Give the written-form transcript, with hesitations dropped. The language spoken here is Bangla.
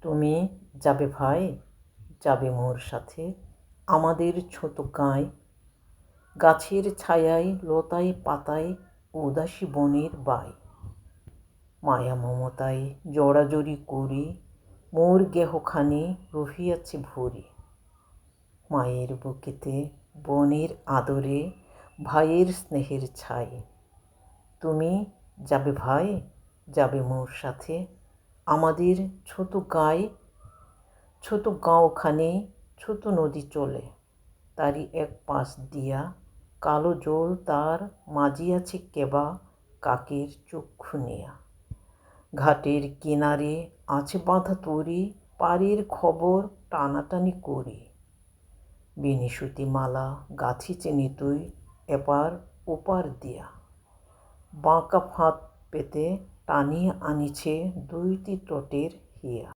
তুমি যাবে ভাই, যাবে মোর সাথে আমাদের ছোট গাঁয়, গাছের ছায়ায় লতায় পাতায় উদাসী বনের বাই। মায়া মমতায় জড়াজড়ি করি মোর গেহখানি রহিয়াছে ভরি। মায়ের বুকেতে বনের আদরে ভাইয়ের স্নেহের ছাই। তুমি যাবে ভাই, যাবে মোর সাথে আমাদের ছোট গাঁয়, ছোট গাঁওখানে ছোট নদী চলে, তারই এক পাশ দিয়া কালো জল তার মাজিয়াছে কেবা কাকের চক্ষু নিয়া। ঘাটের কিনারে আছে বাঁধা তরি, পাড়ের খবর টানাটানি করি। বিনিশুতি মালা গাঁথিছে নিতুই এপার ওপার দিয়া, বাঁকা ফাঁদ পেতে টানিয়া আনিছে দুইটি তটের হিয়া।